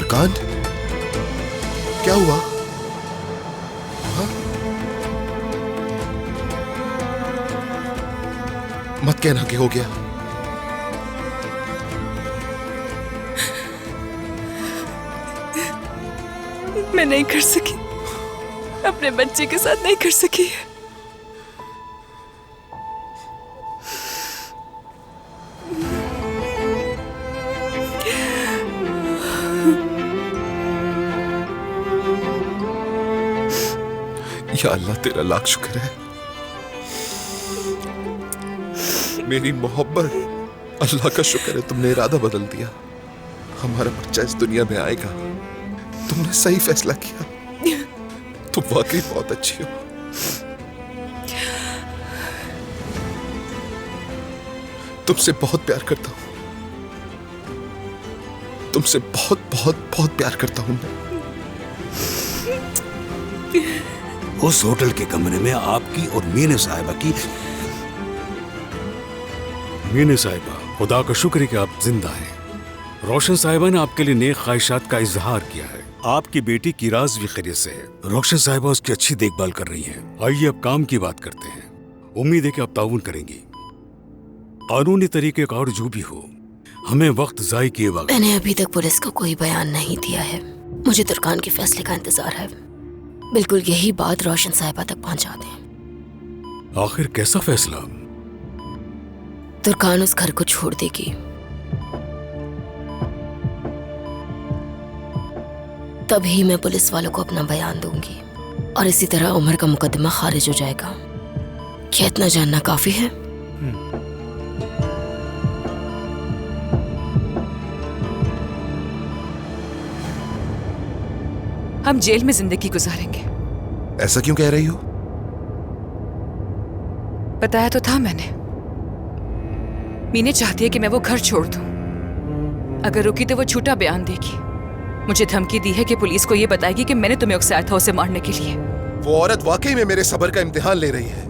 तुर्कान, क्या हुआ? हाँ? मत कहना कि हो गया। मैं नहीं कर सकी, अपने बच्चे के साथ नहीं कर सकी। या अल्लाह, तेरा लाख शुक्र है। मेरी मोहब्बत, अल्लाह का शुक्र है तुमने इरादा बदल दिया। हमारा बच्चा इस दुनिया में आएगा। तुमने सही फैसला किया। तुम वाकई बहुत अच्छी हो। तुमसे बहुत प्यार करता हूं। तुमसे बहुत बहुत बहुत प्यार करता हूं मैं। उस होटल के कमरे में आपकी और मीना साहिबा की। मीना साहिबा, खुदा का शुक्र है कि आप जिंदा हैं। रोशन साहिबा ने आपके लिए नेक ख्वाहिशात का इजहार किया है। आपकी बेटी की राज भी खैरियत से है। रोशन साहिबा उसकी अच्छी देखभाल कर रही हैं। आइए अब काम की बात करते हैं। उम्मीद है कि आप ताउन करेंगी। कानूनी तरीके का और जो भी हो, हमें वक्त जाय किए बगैर। मैंने अभी तक पुलिस को कोई बयान नहीं दिया है। मुझे तुर्कान के फैसले का इंतजार है। बिल्कुल यही बात रोशन साहिबा तक पहुंचा दें। आखिर कैसा फैसला? तुर्कान उस घर को छोड़ देगी, तभी मैं पुलिस वालों को अपना बयान दूंगी और इसी तरह उमर का मुकदमा खारिज हो जाएगा। क्या इतना जानना काफी है? हम जेल में जिंदगी गुजारेंगे। ऐसा क्यों कह रही हो? बताया तो था मैंने। मीने चाहती है कि मैं वो घर छोड़ दूं। अगर रुकी तो वो झूठा बयान देगी। मुझे धमकी दी है कि पुलिस को ये बताएगी कि मैंने तुम्हें उकसाया था उसे मारने के लिए। वो औरत वाकई में मेरे सब्र का इम्तिहान ले रही है।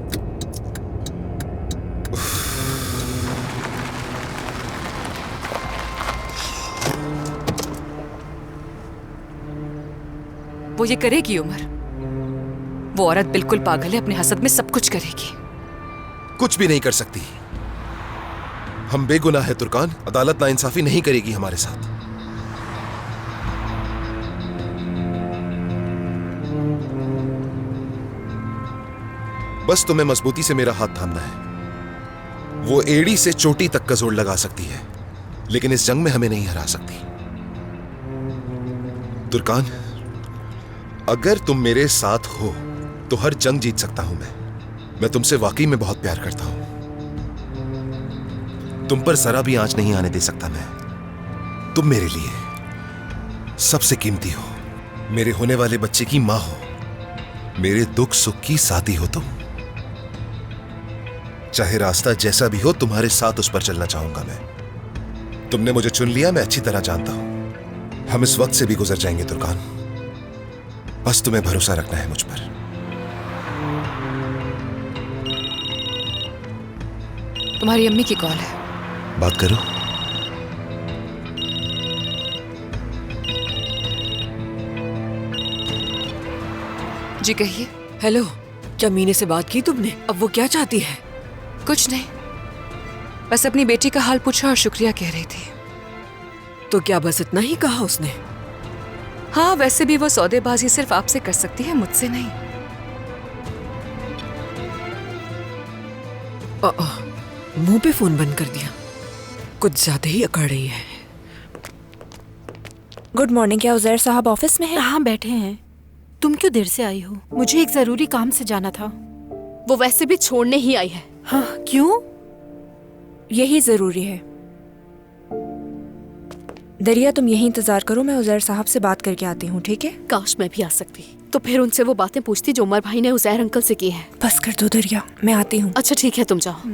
वो ये करेगी उमर। वो औरत बिल्कुल पागल है, अपने हसद में सब कुछ करेगी। कुछ भी नहीं कर सकती। हम बेगुनाह है तुर्कान। अदालत नाइंसाफी नहीं करेगी हमारे साथ। बस तुम्हें मजबूती से मेरा हाथ थामना है। वो एड़ी से चोटी तक का जोर लगा सकती है, लेकिन इस जंग में हमें नहीं हरा सकती। तुर्कान, अगर तुम मेरे साथ हो तो हर जंग जीत सकता हूं मैं तुमसे वाकई में बहुत प्यार करता हूं। तुम पर जरा भी आंच नहीं आने दे सकता मैं। तुम मेरे लिए सबसे कीमती हो। मेरे होने वाले बच्चे की मां हो। मेरे दुख सुख की साथी हो तुम। चाहे रास्ता जैसा भी हो, तुम्हारे साथ उस पर चलना चाहूंगा मैं। तुमने मुझे चुन लिया, मैं अच्छी तरह जानता हूं। हम इस वक्त से भी गुजर जाएंगे तुर्कान। बस तुम्हें भरोसा रखना है मुझ पर। तुम्हारी अम्मी की कॉल है। बात करो। जी कहिए। हेलो, क्या मीने से बात की तुमने? अब वो क्या चाहती है? कुछ नहीं, बस अपनी बेटी का हाल पूछा और शुक्रिया कह रही थी। तो क्या बस इतना ही कहा उसने? हाँ, वैसे भी वो सौदेबाजी सिर्फ आपसे कर सकती है, मुझसे नहीं। मुंह पे फोन बंद कर दिया। कुछ ज्यादा ही अकड़ रही है। Good morning. क्या उजैर साहब ऑफिस में हैं? हाँ, बैठे हैं। तुम क्यों देर से आई हो? मुझे एक जरूरी काम से जाना था। वो वैसे भी छोड़ने ही आई है। हाँ, क्यों? यही जरूरी है। दरिया, तुम यही इंतजार करो, मैं उजैर साहब से बात करके आती हूँ, ठीक है? काश मैं भी आ सकती, तो फिर उनसे वो बातें पूछती जो उमर भाई ने उजैर अंकल से की हैं। बस कर दो दरिया, मैं आती हूँ। अच्छा ठीक है, तुम जाओ।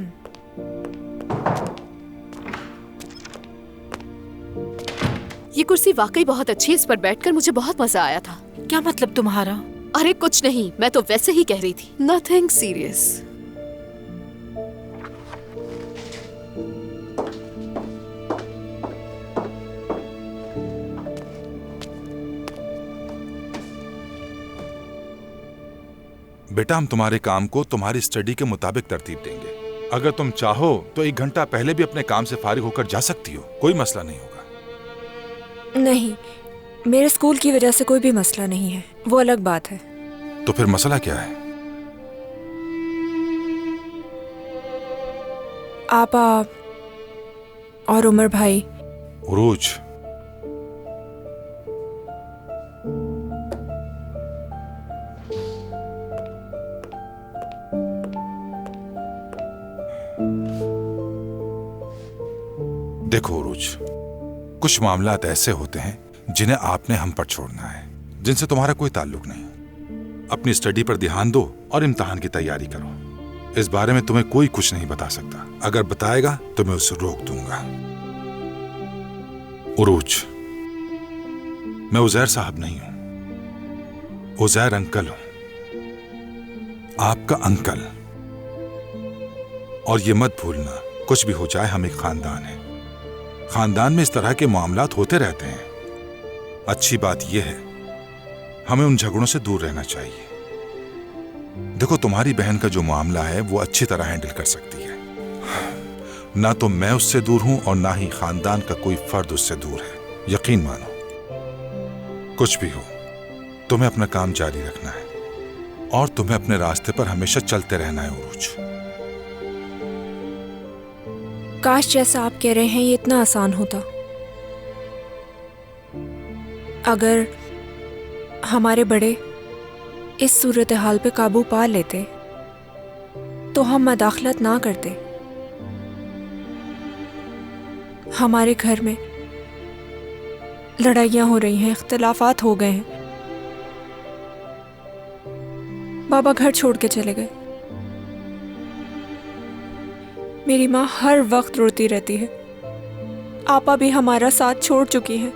ये कुर्सी वाकई बहुत अच्छी है, इस पर बैठकर मुझे बहुत मजा आया था। क्या मतलब तुम्हारा? अरे कुछ नहीं, मैं तो वैसे ही कह रही थी। Nothing serious. बेटा हम तुम्हारे काम को तुम्हारी स्टडी के मुताबिक तरतीब देंगे। अगर तुम चाहो तो 1 घंटा पहले भी अपने काम से फारिग होकर जा सकती हो, कोई मसला नहीं होगा। नहीं, मेरे स्कूल की वजह से कोई भी मसला नहीं है, वो अलग बात है। तो फिर मसला क्या है? आपा और उमर भाई। उरूज, देखो उरूज, कुछ मामलात ऐसे होते हैं जिन्हें आपने हम पर छोड़ना है, जिनसे तुम्हारा कोई ताल्लुक नहीं। अपनी स्टडी पर ध्यान दो और इम्तिहान की तैयारी करो। इस बारे में तुम्हें कोई कुछ नहीं बता सकता, अगर बताएगा तो मैं उसे रोक दूंगा। उरूज, मैं उजैर साहब नहीं हूं, उजैर अंकल हूं, आपका अंकल। और ये मत भूलना, कुछ भी हो जाए हम एक खानदान है। खानदान में इस तरह के मामलात होते रहते हैं। अच्छी बात यह है हमें उन झगड़ों से दूर रहना चाहिए। देखो तुम्हारी बहन का जो मामला है वो अच्छी तरह हैंडल कर सकती है। ना तो मैं उससे दूर हूं और ना ही खानदान का कोई फर्द उससे दूर है, यकीन मानो। कुछ भी हो तुम्हें अपना काम जारी रखना है और तुम्हें अपने रास्ते पर हमेशा चलते रहना है उरूज। काश जैसा आप कह रहे हैं ये इतना आसान होता। अगर हमारे बड़े इस सूरत हाल पे काबू पा लेते तो हम मदाखलत ना करते। हमारे घर में लड़ाइयाँ हो रही हैं, इख्तिलाफात हो गए हैं। बाबा घर छोड़ के चले गए। मेरी माँ हर वक्त रोती रहती है। आपा भी हमारा साथ छोड़ चुकी हैं।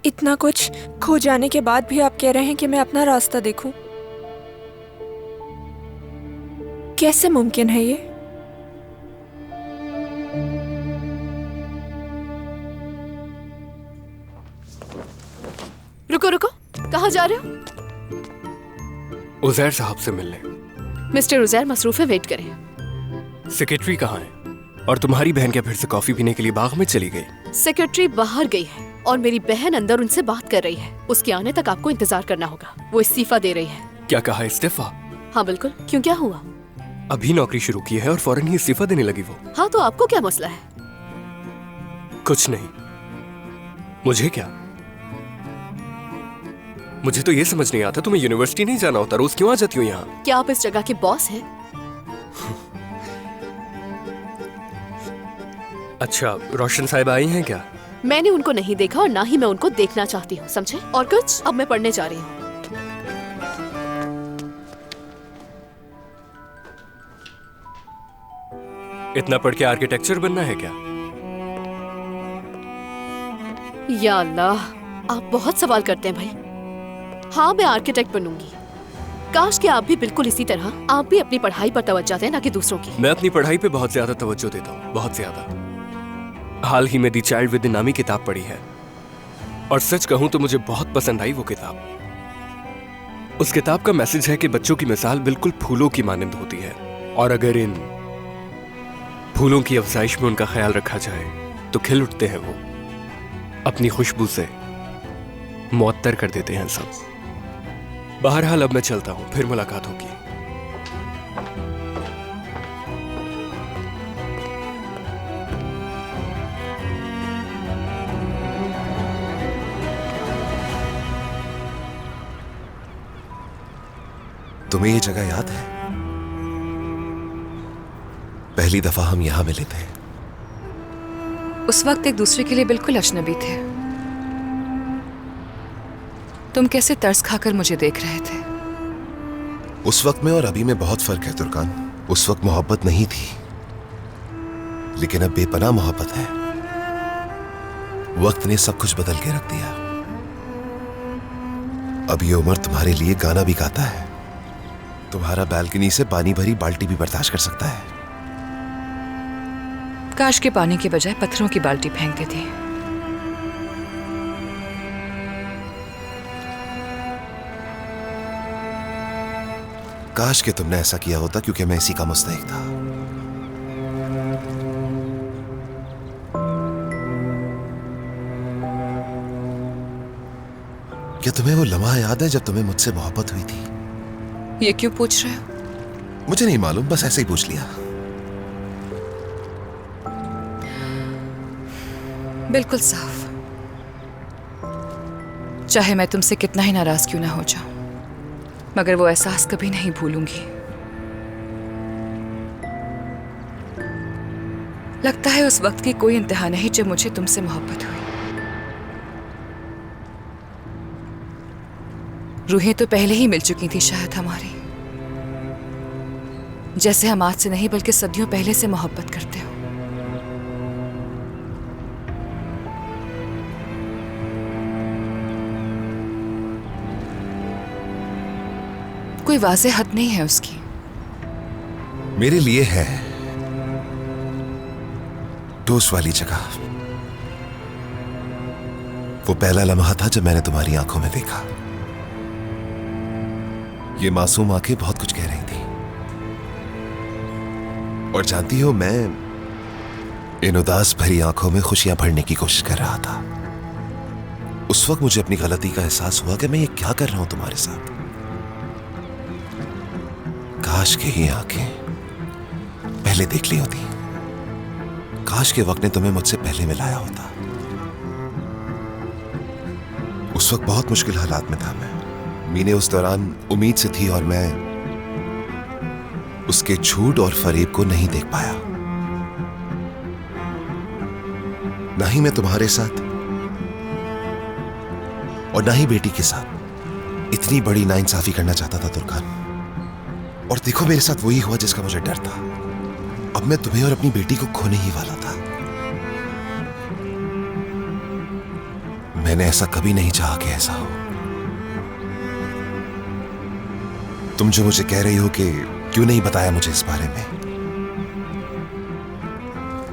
इतना कुछ खो जाने के बाद भी आप कह रहे हैं कि मैं अपना रास्ता देखूं। कैसे मुमकिन है ये? रुको रुको, कहाँ जा रहे हो? उजैर साहब से मिलने। मिस्टर उजैर मसरूफ है, वेट करें। सेक्रेटरी कहाँ है? और तुम्हारी बहन क्या फिर से कॉफी पीने के लिए बाग में चली गई? सेक्रेटरी बाहर गई है और मेरी बहन अंदर उनसे बात कर रही है। उसके आने तक आपको इंतजार करना होगा। वो इस्तीफा दे रही है। क्या कहा, इस्तीफा? हाँ बिल्कुल, क्यों, क्या हुआ? अभी नौकरी शुरू की है और फौरन ही इस्तीफा देने लगी वो। हाँ तो आपको क्या मसला है? कुछ नहीं। मुझे क्या? मुझे तो ये समझ नहीं आता, तुम्हें यूनिवर्सिटी नहीं जाना होता, रोज क्यों आ जाती हो यहाँ? क्या आप इस जगह के बॉस हैं? अच्छा, रोशन साहिब आई हैं क्या? मैंने उनको नहीं देखा और ना ही मैं उनको देखना चाहती हूँ, समझे? और कुछ, अब मैं पढ़ने जा रही हूँ। इतना पढ़ के आर्किटेक्चर बनना है क्या? या अल्लाह, आप बहुत सवाल करते हैं भाई। हाँ, मैं आर्किटेक्ट बनूंगी। काश कि आप भी बिल्कुल इसी तरह, आप भी अपनी पढ़ाई पर तवज्जो दें, ना कि दूसरों की। मैं अपनी पढ़ाई पे बहुत ज्यादा तवज्जो देता हूँ, बहुत ज्यादा। हाल ही में दी चाइल्ड विद इन नामी किताब पढ़ी है और सच कहूं तो मुझे बहुत पसंद आई वो किताब। उस किताब का मैसेज है कि बच्चों की मिसाल बिल्कुल फूलों की मानिंद होती है और अगर इन फूलों की अफजाइश में उनका ख्याल रखा जाए तो खिल उठते हैं वो, अपनी खुशबू से मुअत्तर कर देते हैं सब। बहरहाल अब मैं चलता हूं, फिर मुलाकात होगी। तुम्हें ये जगह याद है? पहली दफा हम यहां मिले थे। उस वक्त एक दूसरे के लिए बिल्कुल अजनबी थे। तुम कैसे तरस खाकर मुझे देख रहे थे। उस वक्त में और अभी में बहुत फर्क है तुर्कान। उस वक्त मोहब्बत नहीं थी, लेकिन अब बेपनाह मोहब्बत है। वक्त ने सब कुछ बदल के रख दिया। अब ये उमर तुम्हारे लिए गाना भी गाता है, तुम्हारा बालकनी से पानी भरी बाल्टी भी बर्दाश्त कर सकता है। काश के पानी के बजाय पत्थरों की बाल्टी फेंक देती। काश कि तुमने ऐसा किया होता, क्योंकि मैं इसी का मुस्तहिक था। क्या तुम्हें वो लम्हा याद है जब तुम्हें मुझसे मोहब्बत हुई थी? ये क्यों पूछ रहे हो? मुझे नहीं मालूम, बस ऐसे ही पूछ लिया। बिल्कुल साफ। चाहे मैं तुमसे कितना ही नाराज क्यों ना हो जाऊं, मगर वो एहसास कभी नहीं भूलूंगी। लगता है उस वक्त की कोई इंतहा नहीं जब मुझे तुमसे मोहब्बत हुई। रूहें तो पहले ही मिल चुकी थी शायद हमारी, जैसे हम आज से नहीं बल्कि सदियों पहले से मोहब्बत करते हो। कोई वाज़ेह हद नहीं है उसकी। मेरे लिए है डोस वाली जगह। वो पहला लम्हा था जब मैंने तुम्हारी आंखों में देखा। ये मासूम आंखें बहुत कुछ कह रही थी, और जानती हो, मैं इन उदास भरी आंखों में खुशियां भरने की कोशिश कर रहा था। उस वक्त मुझे अपनी गलती का एहसास हुआ कि मैं ये क्या कर रहा हूं तुम्हारे साथ। काश के ये आंखें पहले देख ली होती। काश के वक्त ने तुम्हें मुझसे पहले मिलाया होता। उस वक्त बहुत मुश्किल हालात में था मैं। मीने उस दौरान उम्मीद से थी और मैं उसके झूठ और फरेब को नहीं देख पाया। ना ही मैं तुम्हारे साथ और ना ही बेटी के साथ इतनी बड़ी नाइंसाफी करना चाहता था तुर्कान। और देखो, मेरे साथ वही हुआ जिसका मुझे डर था। अब मैं तुम्हें और अपनी बेटी को खोने ही वाला था। मैंने ऐसा कभी नहीं चाहा कि ऐसा हो। तुम जो मुझे कह रही हो कि क्यों नहीं बताया मुझे इस बारे में,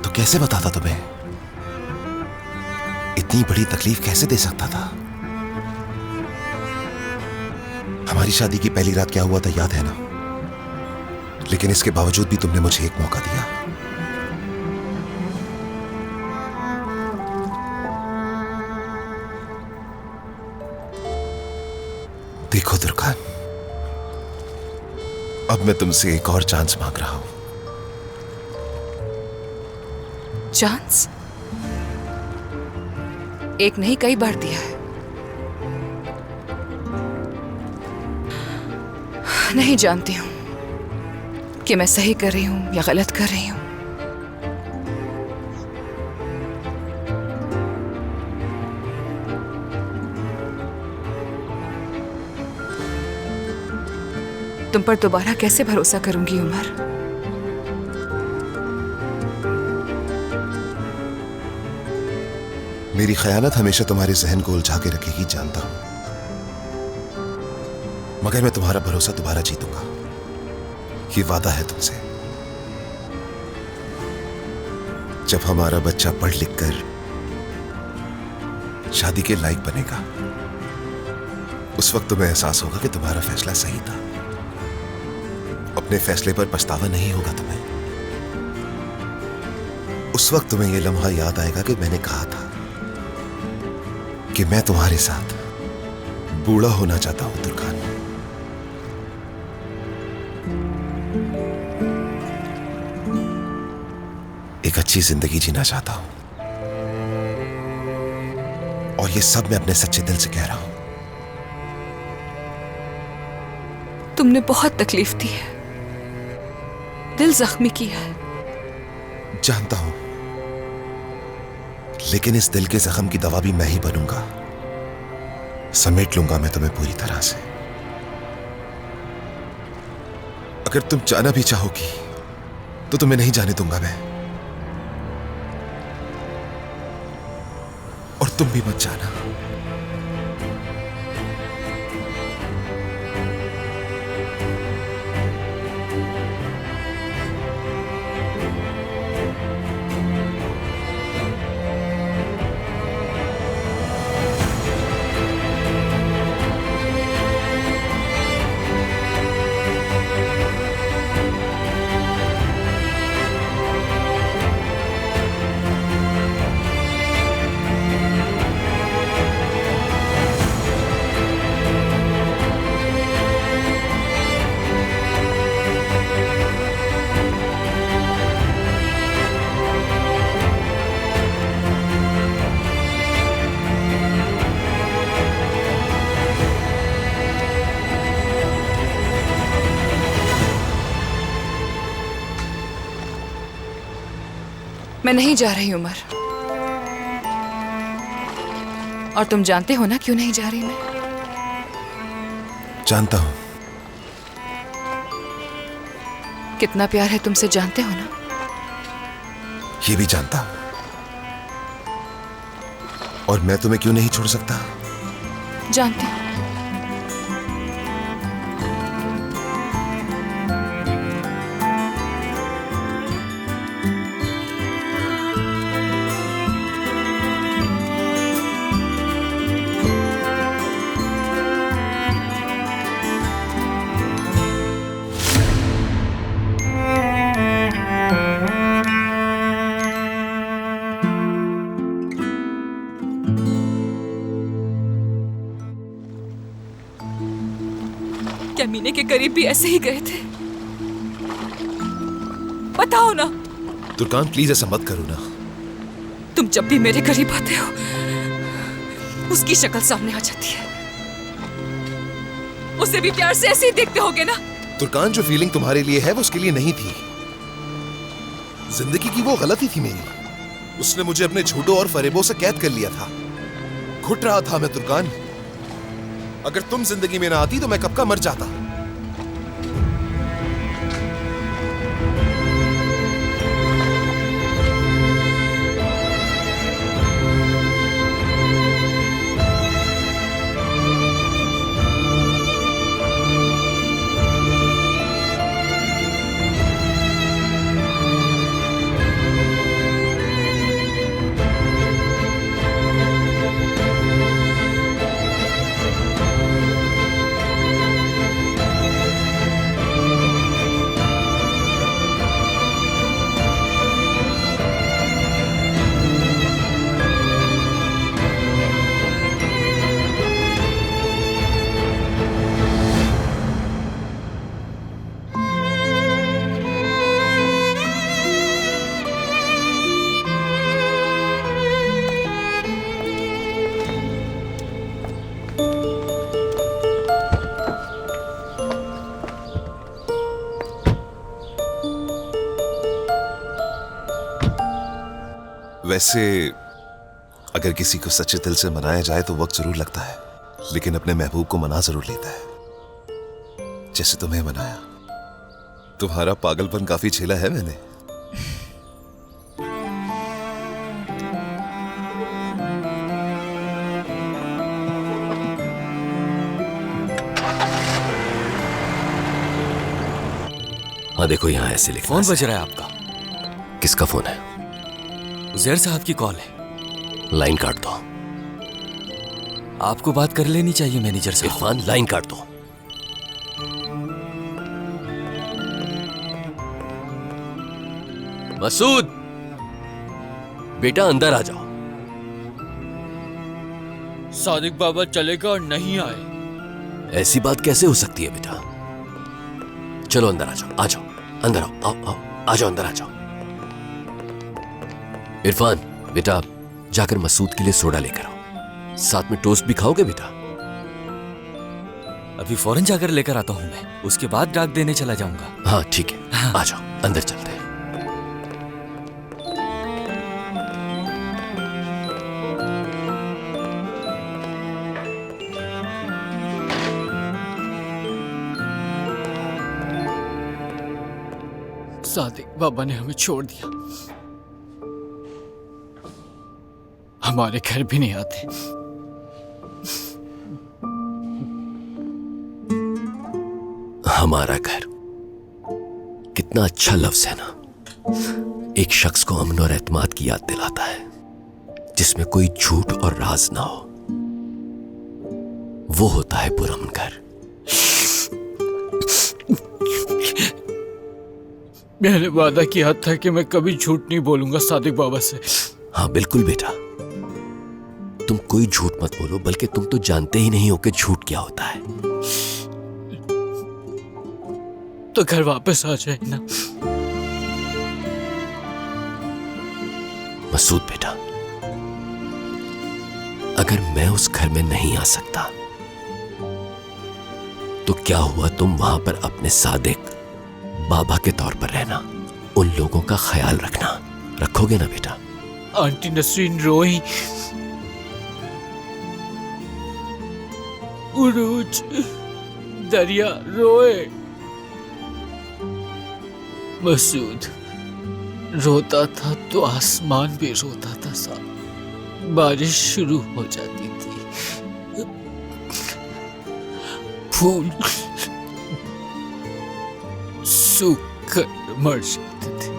तो कैसे बताता तुम्हें? इतनी बड़ी तकलीफ कैसे दे सकता था? हमारी शादी की पहली रात क्या हुआ था याद है ना? लेकिन इसके बावजूद भी तुमने मुझे एक मौका दिया। देखो दुर्गान, अब मैं तुमसे एक और चांस मांग रहा हूं। चांस? एक नहीं, कई बार दिया है। नहीं जानती हूं कि मैं सही कर रही हूं या गलत कर रही हूं। तुम पर दोबारा कैसे भरोसा करूंगी उमर? मेरी खयानत हमेशा तुम्हारे जहन को उलझा के रखेगी, जानता हूं, मगर मैं तुम्हारा भरोसा दोबारा जीतूंगा। ये वादा है तुमसे। जब हमारा बच्चा पढ़ लिख कर शादी के लायक बनेगा, उस वक्त तुम्हें एहसास होगा कि तुम्हारा फैसला सही था। अपने फैसले पर पछतावा नहीं होगा तुम्हें। उस वक्त तुम्हें यह लम्हा याद आएगा कि मैंने कहा था कि मैं तुम्हारे साथ बूढ़ा होना चाहता हूं तुर्कान। एक अच्छी जिंदगी जीना चाहता हूं, और ये सब मैं अपने सच्चे दिल से कह रहा हूं। तुमने बहुत तकलीफ दी है, दिल जख्मी किया है। जानता हूं, लेकिन इस दिल के जख्म की दवा भी मैं ही बनूंगा। समेट लूंगा मैं तुम्हें पूरी तरह से। अगर तुम जाना भी चाहोगी तो तुम्हें नहीं जाने दूंगा मैं, और तुम भी मत जाना। मैं नहीं जा रही उमर। और तुम जानते हो ना क्यों नहीं जा रही मैं? जानता हूं। कितना प्यार है तुमसे जानते हो ना? ये भी जानता हूं। और मैं तुम्हें क्यों नहीं छोड़ सकता? जानती हूं। क्या मीने के करीब भी ऐसे ही गए थे? बताओ ना। तुर्कान प्लीज ऐसा मत करो ना। तुम जब भी मेरे करीब आते हो उसकी शक्ल सामने आ जाती है। उसे भी प्यार से ऐसे ही देखते होगे ना? तुर्कान जो फीलिंग तुम्हारे लिए है वो उसके लिए नहीं थी। जिंदगी की वो गलती थी मेरी। उसने मुझे अपने झूठों और फरेबों से कैद कर लिया था। घुट रहा था मैं तुर्कान। अगर तुम जिंदगी में ना आती तो मैं कब का मर जाता। वैसे अगर किसी को सच्चे दिल से मनाया जाए तो वक्त जरूर लगता है, लेकिन अपने महबूब को मना जरूर लेता है, जैसे तुम्हें मनाया। तुम्हारा पागलपन काफी झेला है मैंने। हाँ देखो यहाँ ऐसे लिखा। फोन बज रहा है आपका। किसका फोन है? उजैर साहब की कॉल है। लाइन काट दो। आपको बात कर लेनी चाहिए मैनेजर साहब। इरफान लाइन काट दो। मसूद बेटा अंदर आ जाओ। सादिक बाबा चलेगा और नहीं आए। ऐसी बात कैसे हो सकती है बेटा? चलो अंदर आ जाओ। आ जाओ अंदर आओ। आओ आओ आ जाओ अंदर आ जाओ। इरफान बेटा जाकर मसूद के लिए सोडा लेकर आओ। साथ में टोस्ट भी खाओगे बेटा? अभी फौरन जाकर लेकर आता हूं मैं। उसके बाद डाक देने चला जाऊंगा। हाँ ठीक है। हाँ। आ जाओ अंदर चलते हैं। सादिक बाबा ने हमें छोड़ दिया। हमारे घर भी नहीं आते। हमारा घर कितना अच्छा लफ्ज है ना। एक शख्स को अमन और एतमाद की याद दिलाता है, जिसमें कोई झूठ और राज ना हो। वो होता है पुरअमन घर। मैंने वादा किया था कि मैं कभी झूठ नहीं बोलूंगा सादिक बाबा से। हाँ बिल्कुल बेटा, तुम कोई झूठ मत बोलो, बल्कि तुम तो जानते ही नहीं हो कि झूठ क्या होता है। तो घर वापस आ जाए ना। मसूद बेटा, अगर मैं उस घर में नहीं आ सकता तो क्या हुआ, तुम वहां पर अपने सादिक बाबा के तौर पर रहना, उन लोगों का ख्याल रखना रखोगे ना बेटा? आंटी नसरीन रोई, उरूज, दरिया रोए, मसूद रोता था तो आसमान भी रोता था साहब। बारिश शुरू हो जाती थी, फूल सूख कर मर जाते थे।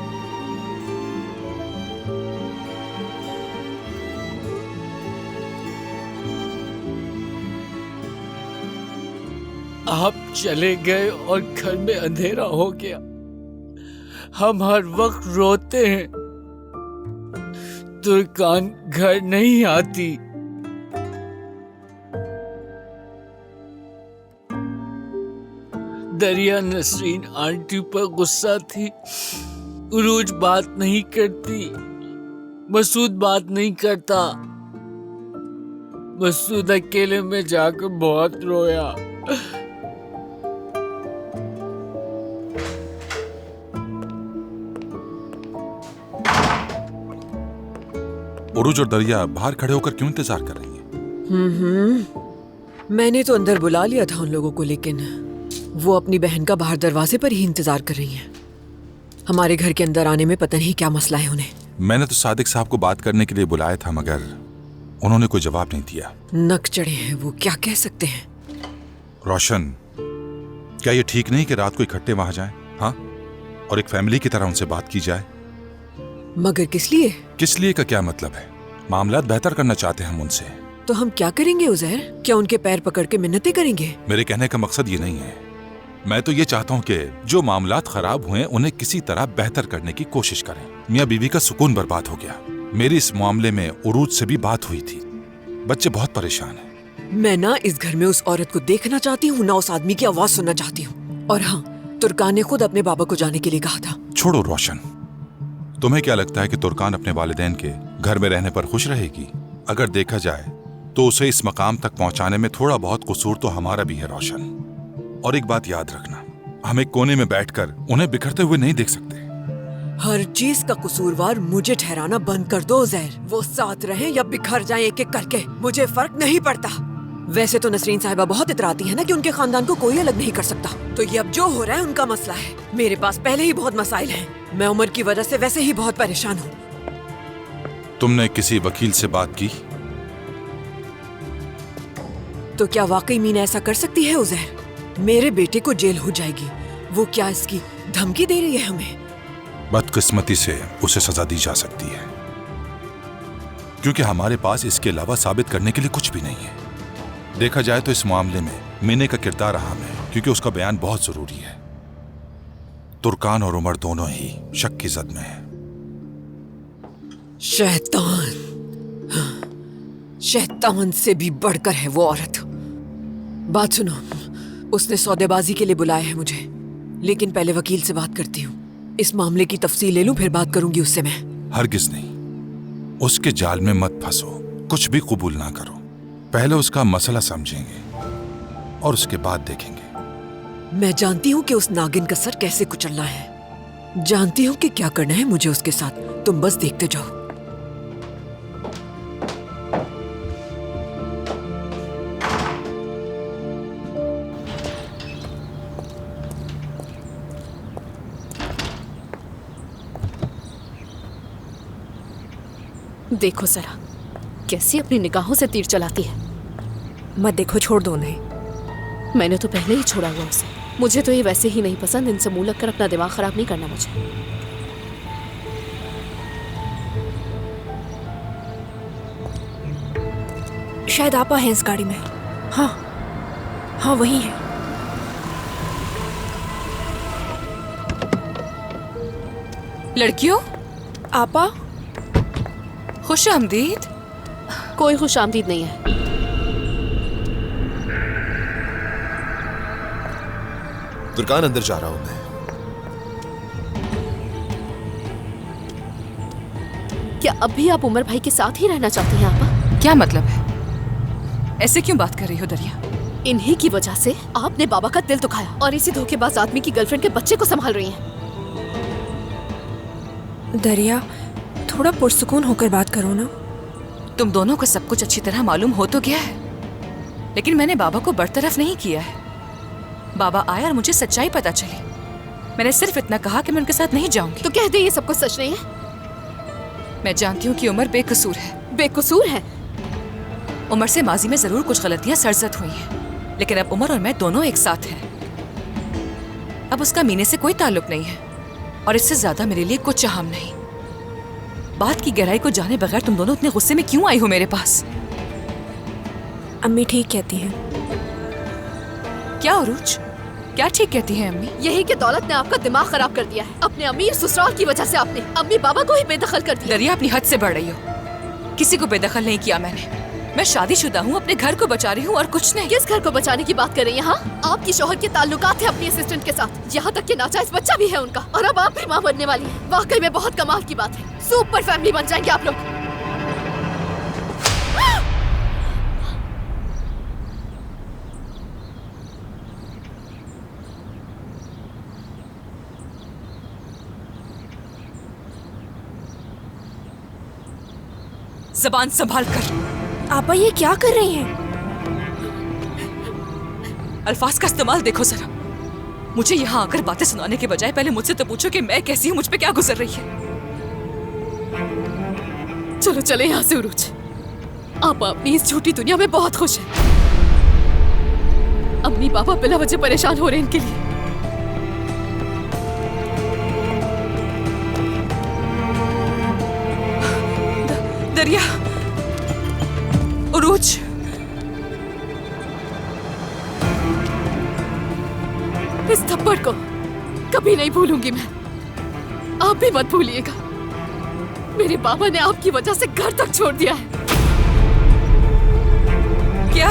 आप चले गए और घर में अंधेरा हो गया। हम हर वक्त रोते हैं, तुर्कान घर नहीं आती। दरिया नसरीन आंटी पर गुस्सा थी, उरूज बात नहीं करती, मसूद बात नहीं करता। मसूद अकेले में जाकर बहुत रोया। उरूज और दरिया बाहर खड़े होकर क्यों इंतजार कर रही हैं? मैंने तो अंदर बुला लिया था उन लोगों को, लेकिन वो अपनी बहन का बाहर दरवाजे पर ही इंतजार कर रही हैं। हमारे घर के अंदर आने में पता नहीं क्या मसला है उन्हें। मैंने तो सादिक साहब को बात करने के लिए बुलाया था, मगर उन्होंने कोई जवाब नहीं दिया। नक चढ़े हैं वो, क्या कह सकते हैं? रोशन, क्या ये ठीक नहीं कि रात को इकट्ठे वहां जाएं? हाँ, और एक फैमिली की तरह उनसे बात की जाए। मगर किस लिए? किस लिए का क्या मतलब है? मामला बेहतर करना चाहते हैं हम उनसे। तो हम क्या करेंगे उजैर? क्या उनके पैर पकड़ के मिन्नतें करेंगे? मेरे कहने का मकसद ये नहीं है। मैं तो ये चाहता हूँ कि जो मामलात खराब हुए उन्हें किसी तरह बेहतर करने की कोशिश करें। मियाँ बीवी का सुकून बर्बाद हो गया। मेरी इस मामले में उरूज से भी बात हुई थी। बच्चे बहुत परेशान हैं। मैं ना इस घर में उस औरत को देखना चाहती हूँ, ना उस आदमी की आवाज सुनना चाहती हूँ। और हाँ, तुर्कान ने खुद अपने बाबा को जाने के लिए कहा था। छोड़ो रोशन, तुम्हें क्या लगता है कि तुर्कान अपने वालिदैन के घर में रहने पर खुश रहेगी? अगर देखा जाए तो उसे इस मकाम तक पहुंचाने में थोड़ा बहुत कसूर तो हमारा भी है रोशन। और एक बात याद रखना, हम एक कोने में बैठकर उन्हें बिखरते हुए नहीं देख सकते। हर चीज का कसूरवार मुझे ठहराना बंद कर दो उजैर। वो साथ रहें या बिखर जाएं एक एक करके, मुझे फर्क नहीं पड़ता। वैसे तो नसरीन साहिबा बहुत इतराती है ना कि उनके खानदान को कोई अलग नहीं कर सकता। तो ये अब जो हो रहा है उनका मसला है। मेरे पास पहले ही बहुत मसाइल हैं। मैं उम्र की वजह से वैसे ही बहुत परेशान हूँ। तुमने किसी वकील से बात की? तो क्या वाकई मीना ऐसा कर सकती है उजैर? मेरे बेटे को जेल हो जाएगी। वो क्या इसकी धमकी दे रही है हमें? बदकिस्मती से उसे सजा दी जा सकती है, क्योंकि हमारे पास इसके अलावा साबित करने के लिए कुछ भी नहीं है। देखा जाए तो इस मामले में मीने का किरदार अहम है, क्योंकि उसका बयान बहुत जरूरी है। तुर्कान और उमर दोनों ही शक की जद में है। शैतान, शैतान से भी बढ़कर है वो औरत। बात सुनो, उसने सौदेबाजी के लिए बुलाया है मुझे, लेकिन पहले वकील से बात करती हूँ। इस मामले की तफसील ले लूं, फिर बात करूंगी उससे मैं। हरगिज नहीं, उसके जाल में मत फंसो, कुछ भी कबूल ना करो। पहले उसका मसला समझेंगे और उसके बाद देखेंगे। मैं जानती हूँ कि उस नागिन का सर कैसे कुचलना है, जानती हूँ कि क्या करना है मुझे उसके साथ। तुम बस देखते जाओ। देखो जरा कैसी अपनी निगाहों से तीर चलाती है। मत देखो, छोड़ दो उन्हें। मैंने तो पहले ही छोड़ा हुआ उसे। मुझे तो ये वैसे ही नहीं पसंद। इनसे मुंह लग कर अपना दिमाग खराब नहीं करना मुझे। शायद आपा हैं इस गाड़ी में। हाँ हाँ, वही है। लड़कियों, आपा खुश आमदीद। कोई खुश आमदीद नहीं है। तुर्कान, अंदर जा रहा हूं मैं। क्या अब भी आप उमर भाई के साथ ही रहना चाहती हैं आपा? क्या मतलब है? ऐसे क्यों बात कर रही हो दरिया? इन्हीं की वजह से आपने बाबा का दिल दुखाया और इसी धोखेबाज आदमी की गर्लफ्रेंड के बच्चे को संभाल रही हैं। दरिया, थोड़ा पुरसुकून होकर बात करो ना। तुम दोनों को सब कुछ अच्छी तरह मालूम हो तो गया है, लेकिन मैंने बाबा को बरतरफ नहीं किया है। बाबा आए और मुझे सच्चाई पता चली। मैंने सिर्फ इतना कहा कि मैं उनके साथ नहीं जाऊंगी। तो कह दे ये सब कुछ सच नहीं है। मैं जानती हूँ कि उमर बेकसूर है। बेकसूर है? उमर से माजी में जरूर कुछ गलतियां सरजद हुई हैं, लेकिन अब उमर और मैं दोनों एक साथ हैं। अब उसका मीने से कोई ताल्लुक नहीं है और इससे ज्यादा मेरे लिए कुछ अहम नहीं। बात की गहराई को जाने बगैर तुम दोनों इतने गुस्से में क्यों आई हो मेरे पास? अम्मी ठीक कहती हैं। क्या उरूज, क्या ठीक कहती हैं अम्मी? यही कि दौलत ने आपका दिमाग खराब कर दिया है। अपने अमीर ससुराल की वजह से आपने अम्मी बाबा को ही बेदखल कर दिया। दरिया अपनी हद से बढ़ रही हो। किसी को बेदखल नहीं किया मैंने। मैं शादीशुदा हूँ, अपने घर को बचा रही हूँ और कुछ नहीं। किस घर को बचाने की बात कर रही हैं? हाँ, आपकी शौहर के ताल्लुकात थे अपनी असिस्टेंट के साथ, यहाँ तक कि नाजायज बच्चा भी है उनका, और अब आप भी माँ बनने वाली हैं। वाकई में बहुत कमाल की बात है। सुपर फैमिली बन जाएंगे आप लोग। ज़बान संभाल कर। आपा ये क्या कर रही हैं? अल्फाज का इस्तेमाल देखो जरा। मुझे यहाँ आकर बातें सुनाने के बजाय पहले मुझसे तो पूछो कि मैं कैसी हूँ, मुझ पे क्या गुजर रही है। चलो चले यहाँ से उरूज। आप अपनी इस झूठी दुनिया में बहुत खुश हैं। अम्मी पापा बिला वजह परेशान हो रहे हैं इनके लिए। दरिया, उरूज, इस थप्पड़ को कभी नहीं भूलूंगी मैं। आप भी मत भूलिएगा। मेरे बाबा ने आपकी वजह से घर तक छोड़ दिया है। क्या?